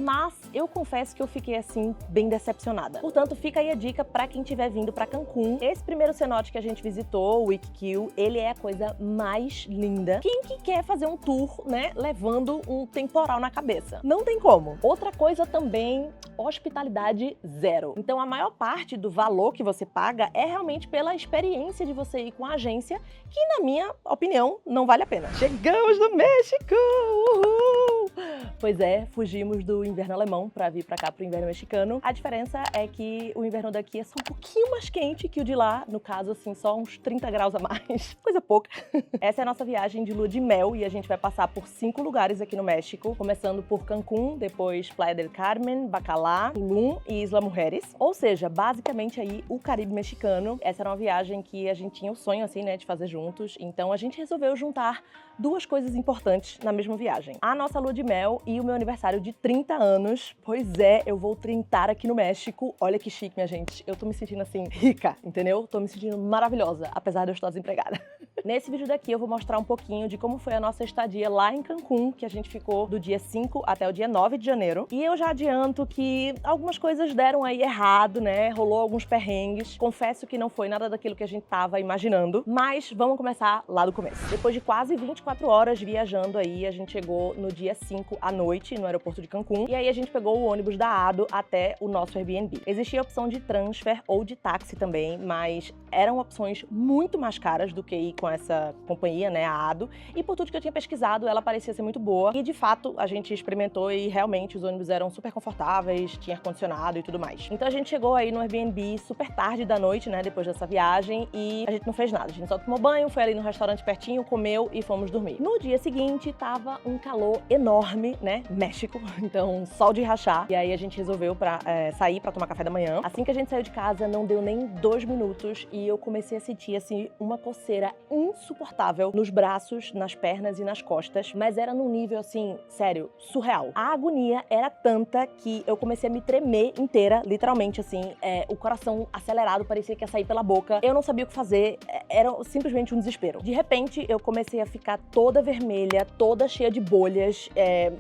mas eu confesso que eu fiquei assim bem decepcionada. Portanto, fica aí a dica pra quem estiver vindo pra Cancún. Esse primeiro cenote que a gente visitou, o Waikikiu, ele é a coisa mais linda. Quem que quer fazer um tour, né, levando um temporal na cabeça? Não tem como. Outra coisa também, hospitalidade zero. Então a maior parte do valor que você paga é realmente pela experiência de você ir com a agência, que na minha opinião não vale a pena. Chegamos no México! Uhul! Pois é, fugimos do inverno alemão para vir para cá pro inverno mexicano. A diferença é que o inverno daqui é só um pouquinho mais quente que o de lá, no caso assim, só uns 30 graus a mais, coisa pouca. Essa é a nossa viagem de lua de mel e a gente vai passar por 5 lugares aqui no México, começando por Cancún, depois Playa del Carmen, Bacalar, Tulum e Isla Mujeres. Ou seja, basicamente aí o Caribe mexicano. Essa era uma viagem que a gente tinha o sonho assim, né, de fazer juntos. Então a gente resolveu juntar duas coisas importantes na mesma viagem. A nossa lua de mel e o meu aniversário de 30 anos. Pois é, eu vou trintar aqui no México. Olha que chique, minha gente. Eu tô me sentindo assim, rica, entendeu? Tô me sentindo maravilhosa, apesar de eu estar desempregada. Nesse vídeo daqui eu vou mostrar um pouquinho de como foi a nossa estadia lá em Cancún, que a gente ficou do dia 5 até o dia 9 de janeiro. E eu já adianto que algumas coisas deram aí errado, né? Rolou alguns perrengues. Confesso que não foi nada daquilo que a gente tava imaginando, mas vamos começar lá do começo. Depois de quase 24 horas viajando aí, a gente chegou no dia 5 à noite no aeroporto de Cancún, e aí a gente pegou o ônibus da ADO até o nosso Airbnb. Existia a opção de transfer ou de táxi também, mas eram opções muito mais caras do que ir com essa companhia, né, a ADO, e por tudo que eu tinha pesquisado, ela parecia ser muito boa, e de fato a gente experimentou e realmente os ônibus eram super confortáveis, tinha ar-condicionado e tudo mais. Então a gente chegou aí no Airbnb super tarde da noite, né, depois dessa viagem, e a gente não fez nada, a gente só tomou banho, foi ali no restaurante pertinho, comeu e fomos dormir. No dia seguinte tava um calor enorme, né, México, então sol de rachar, e aí a gente resolveu sair pra tomar café da manhã. Assim que a gente saiu de casa, não deu nem 2 minutos e eu comecei a sentir, assim, uma coceira insuportável nos braços, nas pernas e nas costas, mas era num nível, assim, sério, surreal. A agonia era tanta que eu comecei a me tremer inteira, literalmente, assim, o coração acelerado, parecia que ia sair pela boca. Eu não sabia o que fazer, era simplesmente um desespero. De repente, eu comecei a ficar toda vermelha, toda cheia de bolhas,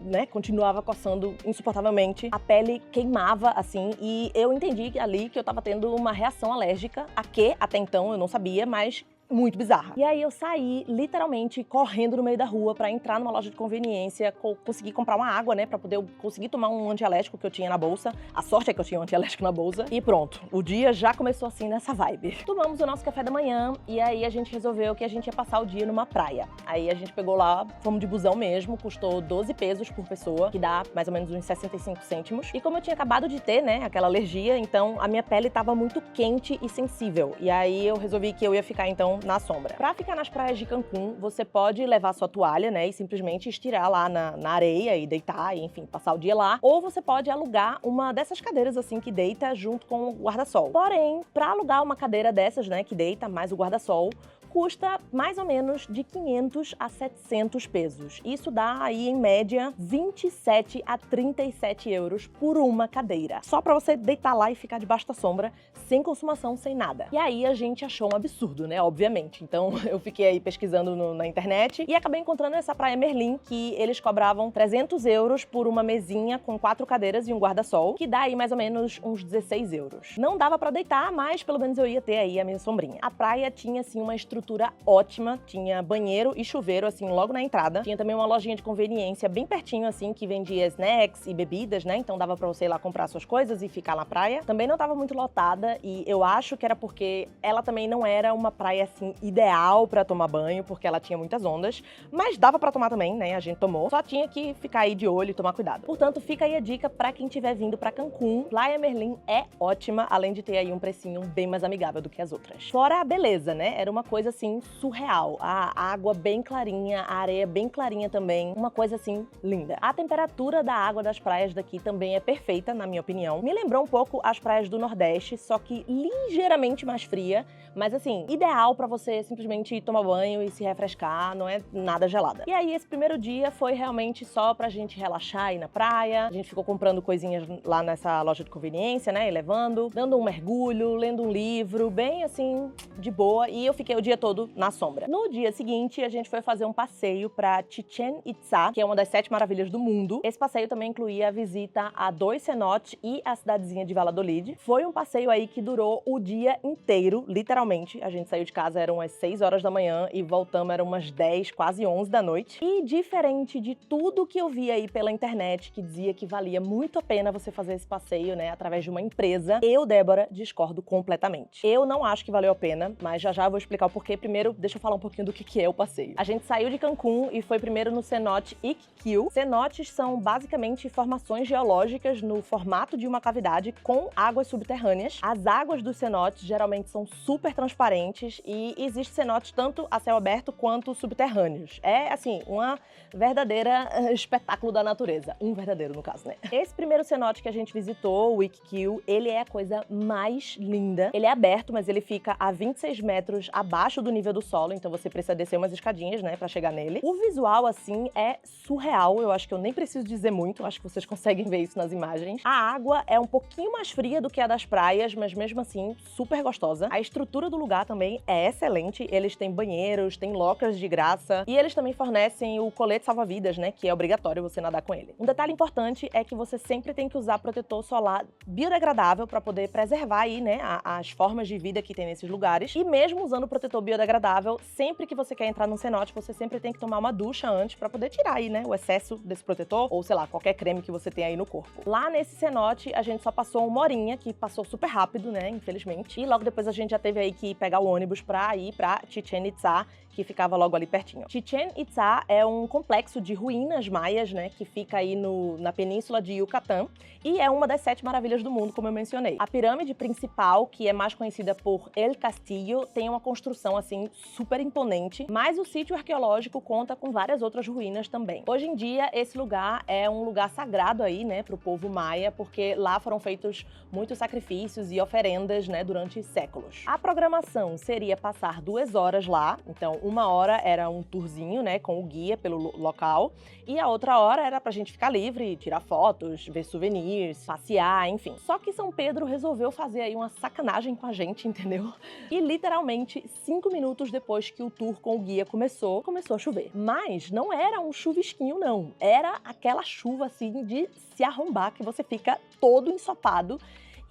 né, continuava coçando insuportavelmente. A pele queimava, assim, e eu entendi ali que eu tava tendo uma reação alérgica, a que até então eu não sabia, mas muito bizarra. E aí eu saí literalmente correndo no meio da rua pra entrar numa loja de conveniência, conseguir comprar uma água, né, pra poder conseguir tomar um antialérgico que eu tinha na bolsa. A sorte é que eu tinha um antialérgico na bolsa. E pronto, o dia já começou assim nessa vibe. Tomamos o nosso café da manhã e aí a gente resolveu que a gente ia passar o dia numa praia. Aí a gente pegou lá, fomos de busão mesmo, custou 12 pesos por pessoa, que dá mais ou menos uns 65 cêntimos. E como eu tinha acabado de ter, né, aquela alergia, então a minha pele tava muito quente e sensível. E aí eu resolvi que eu ia ficar então na sombra. Pra ficar nas praias de Cancún, você pode levar sua toalha, né, e simplesmente estirar lá na areia e deitar, e, enfim, passar o dia lá. Ou você pode alugar uma dessas cadeiras, assim, que deita junto com o guarda-sol. Porém, pra alugar uma cadeira dessas, né, que deita mais o guarda-sol, custa mais ou menos de 500 a 700 pesos. Isso dá aí, em média, 27 a 37 euros por uma cadeira. Só pra você deitar lá e ficar debaixo da sombra, sem consumação, sem nada. E aí a gente achou um absurdo, né? Obviamente. Então eu fiquei aí pesquisando na internet e acabei encontrando essa praia Merlin, que eles cobravam 300 euros por uma mesinha com 4 cadeiras e um guarda-sol, que dá aí mais ou menos uns 16 euros. Não dava pra deitar, mas pelo menos eu ia ter aí a minha sombrinha. A praia tinha, assim, uma estrutura ótima, tinha banheiro e chuveiro, assim, logo na entrada. Tinha também uma lojinha de conveniência bem pertinho, assim, que vendia snacks e bebidas, né? Então dava pra você ir lá comprar suas coisas e ficar na praia. Também não tava muito lotada e eu acho que era porque ela também não era uma praia, assim, ideal pra tomar banho, porque ela tinha muitas ondas, mas dava pra tomar também, né? A gente tomou. Só tinha que ficar aí de olho e tomar cuidado. Portanto, fica aí a dica pra quem estiver vindo pra Cancún. Playa Merlin é ótima, além de ter aí um precinho bem mais amigável do que as outras. Fora a beleza, né? Era uma coisa assim surreal. A água bem clarinha, a areia bem clarinha também, uma coisa assim linda. A temperatura da água das praias daqui também é perfeita, na minha opinião. Me lembrou um pouco as praias do Nordeste, só que ligeiramente mais fria, mas assim, ideal pra você simplesmente tomar banho e se refrescar, não é nada gelada. E aí esse primeiro dia foi realmente só pra gente relaxar aí na praia. A gente ficou comprando coisinhas lá nessa loja de conveniência, né, e levando, dando um mergulho, lendo um livro, bem assim, de boa. E eu fiquei o dia todo na sombra. No dia seguinte, a gente foi fazer um passeio para Chichén Itzá, que é uma das 7 maravilhas do mundo. Esse passeio também incluía a visita a 2 cenotes e a cidadezinha de Valladolid. Foi um passeio aí que durou o dia inteiro, literalmente. A gente saiu de casa, eram umas 6 horas da manhã e voltamos, eram umas 10, quase 11 da noite. E diferente de tudo que eu vi aí pela internet, que dizia que valia muito a pena você fazer esse passeio, né, através de uma empresa, eu, Débora, discordo completamente. Eu não acho que valeu a pena, mas já já eu vou explicar o porquê. Primeiro, deixa eu falar um pouquinho do que é o passeio. A gente saiu de Cancún e foi primeiro no cenote Iquique. Cenotes são basicamente formações geológicas no formato de uma cavidade com águas subterrâneas. As águas dos cenotes geralmente são super transparentes e existem cenotes tanto a céu aberto quanto subterrâneos. É, assim, uma verdadeira espetáculo da natureza. Um verdadeiro, no caso, né? Esse primeiro cenote que a gente visitou, o Iquique, ele é a coisa mais linda. Ele é aberto, mas ele fica a 26 metros abaixo do nível do solo, então você precisa descer umas escadinhas, né, pra chegar nele. O visual, assim, é surreal. Eu acho que eu nem preciso dizer muito, acho que vocês conseguem ver isso nas imagens. A água é um pouquinho mais fria do que a das praias, mas mesmo assim, super gostosa. A estrutura do lugar também é excelente. Eles têm banheiros, têm lockers de graça e eles também fornecem o colete salva-vidas, né, que é obrigatório você nadar com ele. Um detalhe importante é que você sempre tem que usar protetor solar biodegradável para poder preservar aí, né, as formas de vida que tem nesses lugares. E mesmo usando protetor biodegradável, sempre que você quer entrar num cenote, você sempre tem que tomar uma ducha antes para poder tirar aí, né, o excesso desse protetor ou, sei lá, qualquer creme que você tem aí no corpo. Lá nesse cenote, a gente só passou uma horinha, que passou super rápido, né, infelizmente. E logo depois a gente já teve aí que pegar o ônibus para ir para Chichén Itzá, que ficava logo ali pertinho. Chichén Itzá é um complexo de ruínas maias, né, que fica aí na península de Yucatán e é uma das 7 maravilhas do mundo, como eu mencionei. A pirâmide principal, que é mais conhecida por El Castillo, tem uma construção, assim, super imponente, mas o sítio arqueológico conta com várias outras ruínas também. Hoje em dia, esse lugar é um lugar sagrado aí, né, pro povo maia, porque lá foram feitos muitos sacrifícios e oferendas, né, durante séculos. A programação seria passar 2 horas lá, então 1 hora era um tourzinho, né, com o guia pelo local, e a outra hora era pra gente ficar livre, tirar fotos, ver souvenirs, passear, enfim. Só que São Pedro resolveu fazer aí uma sacanagem com a gente, entendeu? E literalmente 5 minutos depois que o tour com o guia começou a chover. Mas não era um chuvisquinho, não. Era aquela chuva, assim, de se arrombar, que você fica todo ensopado.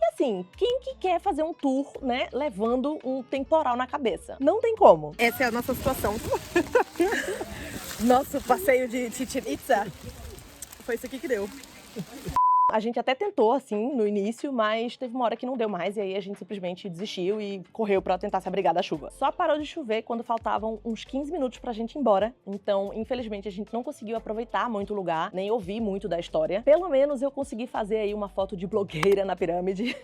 E assim, quem que quer fazer um tour, né, levando um temporal na cabeça? Não tem como. Essa é a nossa situação. Nosso passeio de Chichén Itzá. Foi isso aqui que deu. A gente até tentou, assim, no início, mas teve uma hora que não deu mais e aí a gente simplesmente desistiu e correu pra tentar se abrigar da chuva. Só parou de chover quando faltavam uns 15 minutos pra gente ir embora. Então, infelizmente, a gente não conseguiu aproveitar muito o lugar, nem ouvir muito da história. Pelo menos eu consegui fazer aí uma foto de blogueira na pirâmide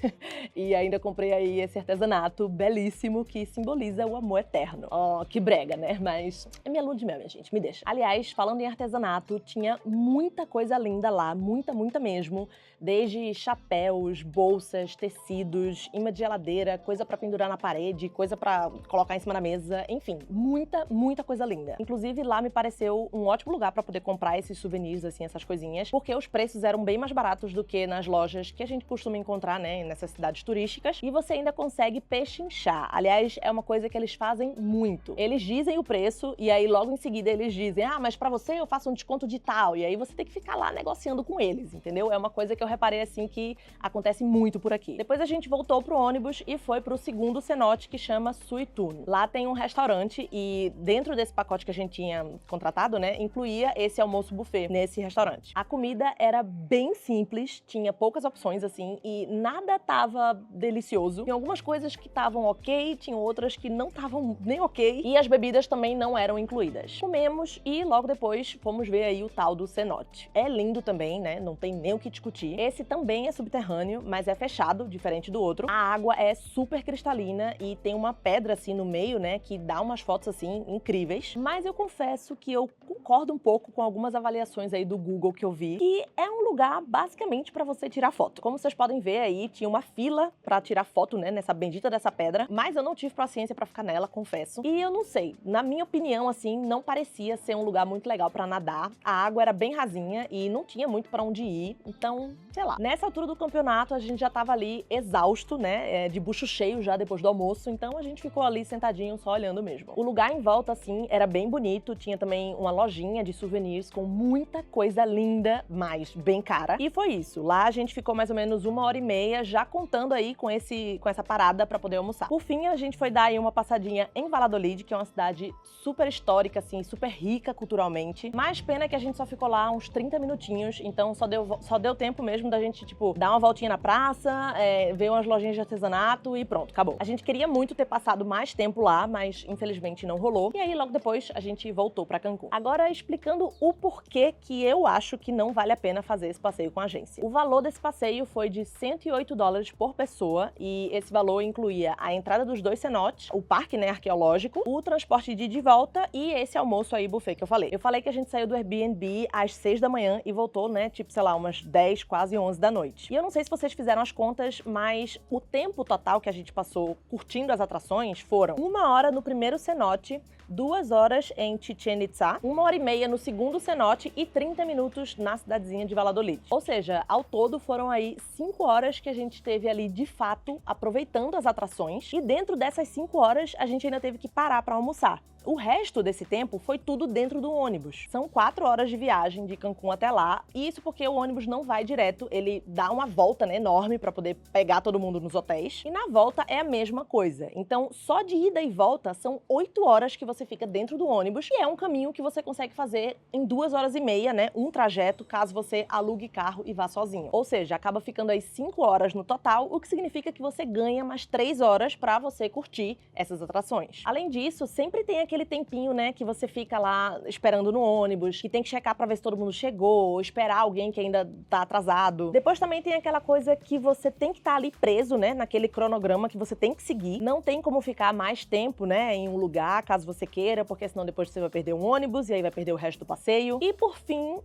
e ainda comprei aí esse artesanato belíssimo que simboliza o amor eterno. Oh, que brega, né? Mas é minha lua de mel, minha gente, me deixa. Aliás, falando em artesanato, tinha muita coisa linda lá, muita mesmo. Desde chapéus, bolsas, tecidos, imã de geladeira, coisa pra pendurar na parede, coisa pra colocar em cima da mesa, enfim, muita coisa linda. Inclusive, lá me pareceu um ótimo lugar pra poder comprar esses souvenirs, assim, essas coisinhas, porque os preços eram bem mais baratos do que nas lojas que a gente costuma encontrar, né, nessas cidades turísticas, e você ainda consegue pechinchar. Aliás, é uma coisa que eles fazem muito. Eles dizem o preço e aí logo em seguida eles dizem, ah, mas pra você eu faço um desconto de tal, e aí você tem que ficar lá negociando com eles, entendeu? É uma coisa que eu reparei, assim, que acontece muito por aqui. Depois a gente voltou pro ônibus e foi pro segundo cenote, que chama Suitun. Lá tem um restaurante e dentro desse pacote que a gente tinha contratado, né, incluía esse almoço buffet nesse restaurante. A comida era bem simples, tinha poucas opções, assim, e nada tava delicioso. Tinha algumas coisas que estavam ok, tinha outras que não estavam nem ok, e as bebidas também não eram incluídas. Comemos e logo depois fomos ver aí o tal do cenote. É lindo também, né, não tem nem o que discutir. Esse também é subterrâneo, mas é fechado, diferente do outro. A água é super cristalina e tem uma pedra assim no meio, né, que dá umas fotos assim incríveis. Mas eu confesso que eu, com concordo um pouco com algumas avaliações aí do Google que eu vi, que é um lugar basicamente pra você tirar foto. Como vocês podem ver aí, tinha uma fila pra tirar foto, né, nessa bendita dessa pedra, mas eu não tive paciência pra ficar nela, confesso. E eu não sei, na minha opinião, assim, não parecia ser um lugar muito legal pra nadar. A água era bem rasinha e não tinha muito pra onde ir, então, sei lá. Nessa altura do campeonato, a gente já tava ali exausto, né, de bucho cheio já depois do almoço, então a gente ficou ali sentadinho só olhando mesmo. O lugar em volta, assim, era bem bonito, tinha também uma lojinha de souvenirs com muita coisa linda, mas bem cara. E foi isso, lá a gente ficou mais ou menos 1h30 já contando aí com essa parada pra poder almoçar. Por fim, a gente foi dar aí uma passadinha em Valladolid, que é uma cidade super histórica, assim, super rica culturalmente. Mas pena que a gente só ficou lá uns 30 minutinhos, então só deu tempo mesmo da gente, tipo, dar uma voltinha na praça, ver umas lojinhas de artesanato e pronto, acabou. A gente queria muito ter passado mais tempo lá, mas infelizmente não rolou. E aí, logo depois, a gente voltou pra Cancún. Agora, explicando o porquê que eu acho que não vale a pena fazer esse passeio com a agência. O valor desse passeio foi de $108 por pessoa, e esse valor incluía a entrada dos 2 cenotes, o parque, né, arqueológico, o transporte de ida e volta e esse almoço aí, buffet que eu falei. Eu falei que a gente saiu do Airbnb às 6 da manhã e voltou, né, tipo, sei lá, umas 10, quase 11 da noite. E eu não sei se vocês fizeram as contas, mas o tempo total que a gente passou curtindo as atrações foram 1 hora no primeiro cenote, 2 horas em Chichén Itzá, 1h30 no segundo cenote e 30 minutos na cidadezinha de Valladolid. Ou seja, ao todo foram aí 5 horas que a gente esteve ali de fato aproveitando as atrações, e dentro dessas 5 horas a gente ainda teve que parar para almoçar. O resto desse tempo foi tudo dentro do ônibus. São 4 horas de viagem de Cancún até lá, e isso porque o ônibus não vai direto, ele dá uma volta, né, enorme para poder pegar todo mundo nos hotéis, e na volta é a mesma coisa. Então, só de ida e volta são 8 horas que você fica dentro do ônibus, e é um caminho que você consegue fazer em 2h30, né, um trajeto, caso você alugue carro e vá sozinho. Ou seja, acaba ficando aí 5 horas no total, o que significa que você ganha mais 3 horas para você curtir essas atrações. Além disso, sempre tem aquele tempinho, né, que você fica lá esperando no ônibus, que tem que checar pra ver se todo mundo chegou, ou esperar alguém que ainda tá atrasado. Depois também tem aquela coisa que você tem que estar ali preso, né, naquele cronograma que você tem que seguir. Não tem como ficar mais tempo, né, em um lugar, caso você queira, porque senão depois você vai perder um ônibus e aí vai perder o resto do passeio. E por fim,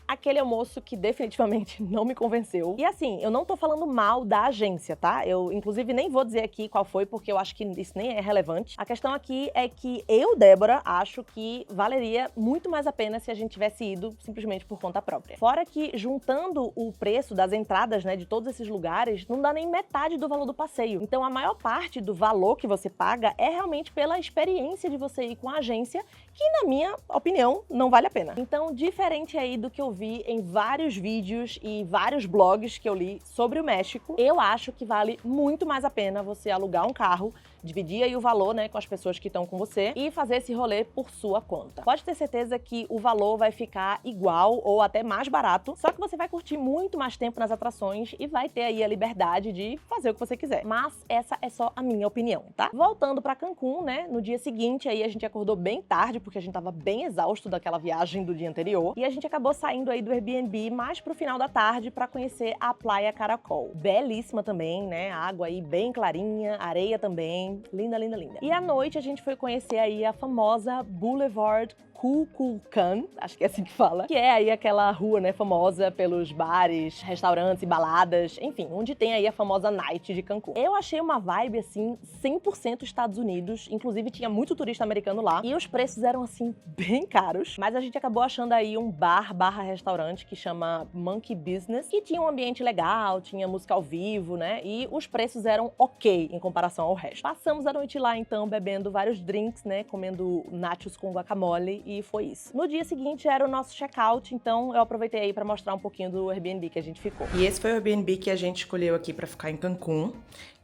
aquele almoço que definitivamente não me convenceu. E assim, eu não tô falando mal da agência, tá? Eu, inclusive, nem vou dizer aqui qual foi, porque eu acho que isso nem é relevante. A questão aqui é que eu, Débora, acho que valeria muito mais a pena se a gente tivesse ido simplesmente por conta própria. Fora que, juntando o preço das entradas, né, de todos esses lugares, não dá nem metade do valor do passeio. Então, a maior parte do valor que você paga é realmente pela experiência de você ir com a agência, que, na minha opinião, não vale a pena. Então, diferente aí do que eu vi em vários vídeos e vários blogs que eu li sobre o México, eu acho que vale muito mais a pena você alugar um carro, dividir aí o valor, né, com as pessoas que estão com você e fazer esse rolê por sua conta. Pode ter certeza que o valor vai ficar igual ou até mais barato, só que você vai curtir muito mais tempo nas atrações e vai ter aí a liberdade de fazer o que você quiser. Mas essa é só a minha opinião, tá? Voltando pra Cancún, né, no dia seguinte aí a gente acordou bem tarde, porque a gente tava bem exausto daquela viagem do dia anterior, e a gente acabou saindo aí do Airbnb mais pro final da tarde pra conhecer a Playa Caracol. Belíssima também, né, a água aí bem clarinha, areia também, linda, linda, linda. E à noite a gente foi conhecer aí a famosa Boulevard Kukulkan, acho que é assim que fala, que é aí aquela rua, né, famosa pelos bares, restaurantes e baladas, enfim, onde tem aí a famosa Night de Cancún. Eu achei uma vibe, assim, 100% Estados Unidos, inclusive tinha muito turista americano lá, e os preços eram, assim, bem caros, mas a gente acabou achando aí um bar/restaurante que chama Monkey Business, que tinha um ambiente legal, tinha música ao vivo, né, e os preços eram ok em comparação ao resto. Passamos a noite lá, então, bebendo vários drinks, né, comendo nachos com guacamole, e foi isso. No dia seguinte era o nosso check-out, então eu aproveitei aí pra mostrar um pouquinho do Airbnb que a gente ficou. E esse foi o Airbnb que a gente escolheu aqui pra ficar em Cancún.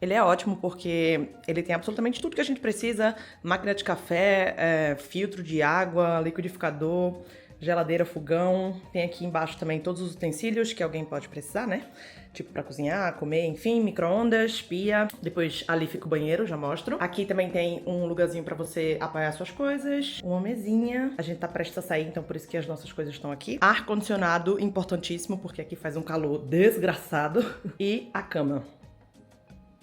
Ele é ótimo porque ele tem absolutamente tudo que a gente precisa: máquina de café, filtro de água, liquidificador, geladeira, fogão. Tem aqui embaixo também todos os utensílios que alguém pode precisar, né? Tipo pra cozinhar, comer, enfim, micro-ondas, pia. Depois ali fica o banheiro, já mostro. Aqui também tem um lugarzinho pra você apoiar suas coisas, uma mesinha. A gente tá prestes a sair, então por isso que as nossas coisas estão aqui. Ar-condicionado, importantíssimo, porque aqui faz um calor desgraçado. E a cama.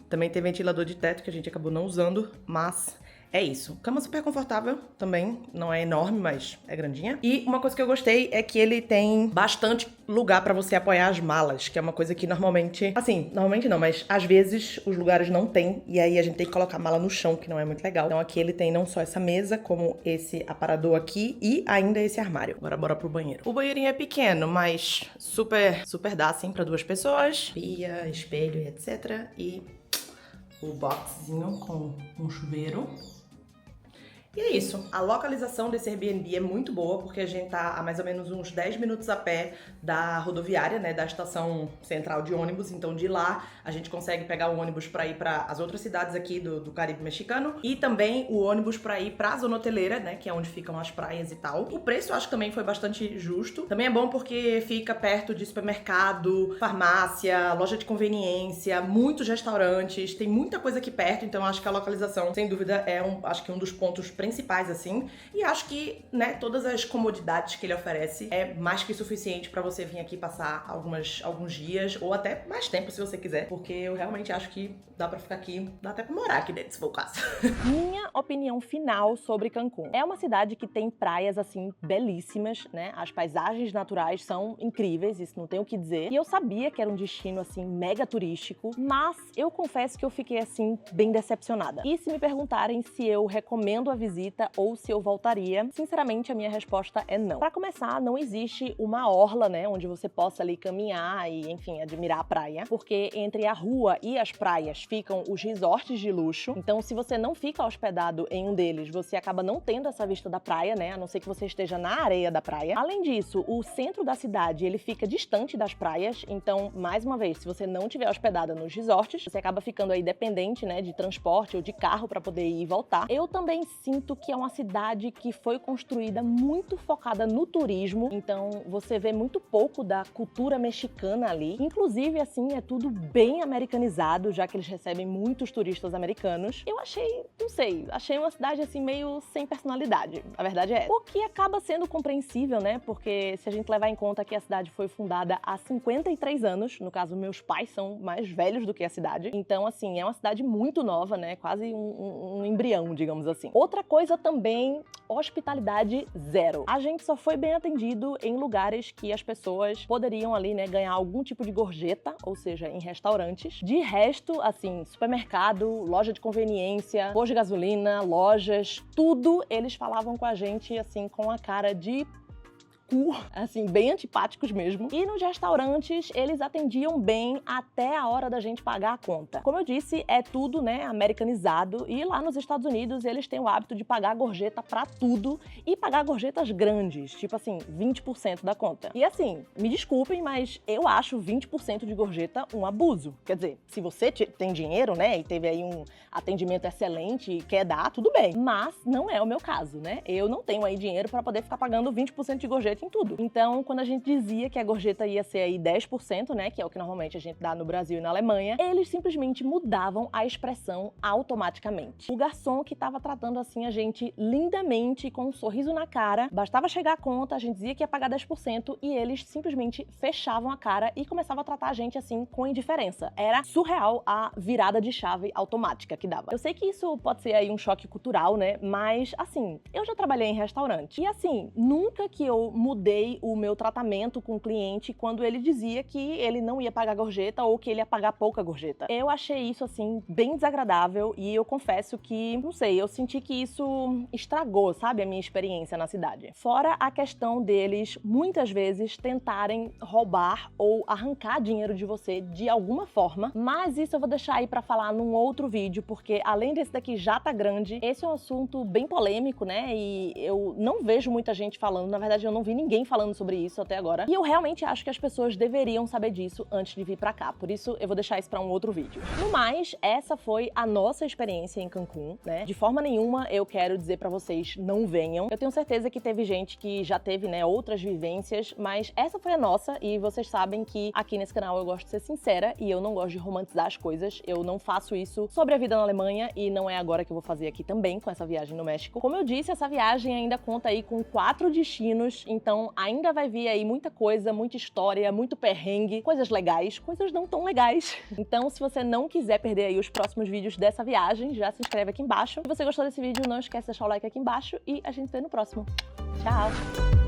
Também tem ventilador de teto que a gente acabou não usando, mas É isso. Cama super confortável também. Não é enorme, mas é grandinha. E uma coisa que eu gostei é que ele tem bastante lugar pra você apoiar as malas, que é uma coisa que normalmente... Assim, normalmente não, mas às vezes os lugares não tem. E aí a gente tem que colocar a mala no chão, que não é muito legal. Então aqui ele tem não só essa mesa, como esse aparador aqui e ainda esse armário. Agora bora pro banheiro. O banheirinho é pequeno, mas super dá assim pra 2 pessoas. Pia, espelho e etc. E o boxzinho com um chuveiro. E é isso. A localização desse Airbnb é muito boa, porque a gente tá a mais ou menos uns 10 minutos a pé da rodoviária, né, da estação central de ônibus. Então de lá a gente consegue pegar o ônibus pra ir para as outras cidades aqui do Caribe mexicano e também o ônibus pra ir pra zona hoteleira, né, que é onde ficam as praias e tal. O preço eu acho que também foi bastante justo. Também é bom porque fica perto de supermercado, farmácia, loja de conveniência, muitos restaurantes, tem muita coisa aqui perto, então eu acho que a localização, sem dúvida, é acho que um dos pontos principais, assim, e acho que, né, todas as comodidades que ele oferece é mais que suficiente pra você vir aqui passar alguns dias, ou até mais tempo, se você quiser, porque eu realmente acho que dá pra ficar aqui, dá até pra morar aqui dentro, se for o caso. Minha opinião final sobre Cancún. É uma cidade que tem praias, assim, belíssimas, né? As paisagens naturais são incríveis, isso não tem o que dizer. E eu sabia que era um destino, assim, mega turístico, mas eu confesso que eu fiquei, assim, bem decepcionada. E se me perguntarem se eu recomendo a visita ou se eu voltaria, sinceramente a minha resposta é não. Pra começar, não existe uma orla, né, onde você possa ali caminhar e, enfim, admirar a praia, porque entre a rua e as praias ficam os resorts de luxo. Então, se você não fica hospedado em um deles, você acaba não tendo essa vista da praia, né, a não ser que você esteja na areia da praia. Além disso, o centro da cidade, ele fica distante das praias, então, mais uma vez, se você não estiver hospedada nos resorts, você acaba ficando aí dependente, né, de transporte ou de carro para poder ir e voltar. Eu também sinto que é uma cidade que foi construída muito focada no turismo, então você vê muito pouco da cultura mexicana ali. Inclusive, assim, é tudo bem americanizado, já que eles recebem muitos turistas americanos. Eu achei, não sei, achei uma cidade assim meio sem personalidade, a verdade é essa. O que acaba sendo compreensível, né, porque se a gente levar em conta que a cidade foi fundada há 53 anos, no caso meus pais são mais velhos do que a cidade, então assim, é uma cidade muito nova, né, quase um embrião, digamos assim. Outra coisa também, hospitalidade zero. A gente só foi bem atendido em lugares que as pessoas poderiam ali, né, ganhar algum tipo de gorjeta, ou seja, em restaurantes. De resto, assim, supermercado, loja de conveniência, posto de gasolina, lojas, tudo eles falavam com a gente, assim, com a cara de assim, bem antipáticos mesmo. E nos restaurantes, eles atendiam bem até a hora da gente pagar a conta. Como eu disse, é tudo, né, americanizado, e lá nos Estados Unidos eles têm o hábito de pagar gorjeta pra tudo e pagar gorjetas grandes, tipo assim, 20% da conta. E assim, me desculpem, mas eu acho 20% de gorjeta um abuso. Quer dizer, se você tem dinheiro, né, e teve aí um atendimento excelente e quer dar, tudo bem. Mas não é o meu caso, né? Eu não tenho aí dinheiro pra poder ficar pagando 20% de gorjeta em tudo. Então, quando a gente dizia que a gorjeta ia ser aí 10%, né, que é o que normalmente a gente dá no Brasil e na Alemanha, eles simplesmente mudavam a expressão automaticamente. O garçom que tava tratando assim a gente lindamente, com um sorriso na cara, bastava chegar a conta, a gente dizia que ia pagar 10% e eles simplesmente fechavam a cara e começavam a tratar a gente assim com indiferença. Era surreal a virada de chave automática que dava. Eu sei que isso pode ser aí um choque cultural, né, mas assim, eu já trabalhei em restaurante e assim, nunca que eu mudei o meu tratamento com o cliente quando ele dizia que ele não ia pagar gorjeta ou que ele ia pagar pouca gorjeta. Eu achei isso, assim, bem desagradável e eu confesso que, não sei, eu senti que isso estragou, sabe, a minha experiência na cidade. Fora a questão deles, muitas vezes, tentarem roubar ou arrancar dinheiro de você de alguma forma, mas isso eu vou deixar aí pra falar num outro vídeo, porque além desse daqui já tá grande, esse é um assunto bem polêmico, né, e eu não vejo muita gente falando, na verdade eu não vi ninguém falando sobre isso até agora. E eu realmente acho que as pessoas deveriam saber disso antes de vir pra cá. Por isso, eu vou deixar isso pra um outro vídeo. No mais, essa foi a nossa experiência em Cancún, né? De forma nenhuma eu quero dizer pra vocês não venham. Eu tenho certeza que teve gente que já teve, né, outras vivências, mas essa foi a nossa e vocês sabem que aqui nesse canal eu gosto de ser sincera e eu não gosto de romantizar as coisas. Eu não faço isso sobre a vida na Alemanha e não é agora que eu vou fazer aqui também com essa viagem no México. Como eu disse, essa viagem ainda conta aí com 4 destinos, então Então ainda vai vir aí muita coisa, muita história, muito perrengue, coisas legais, coisas não tão legais. Então se você não quiser perder aí os próximos vídeos dessa viagem, já se inscreve aqui embaixo. Se você gostou desse vídeo, não esquece de deixar o like aqui embaixo e a gente se vê no próximo. Tchau!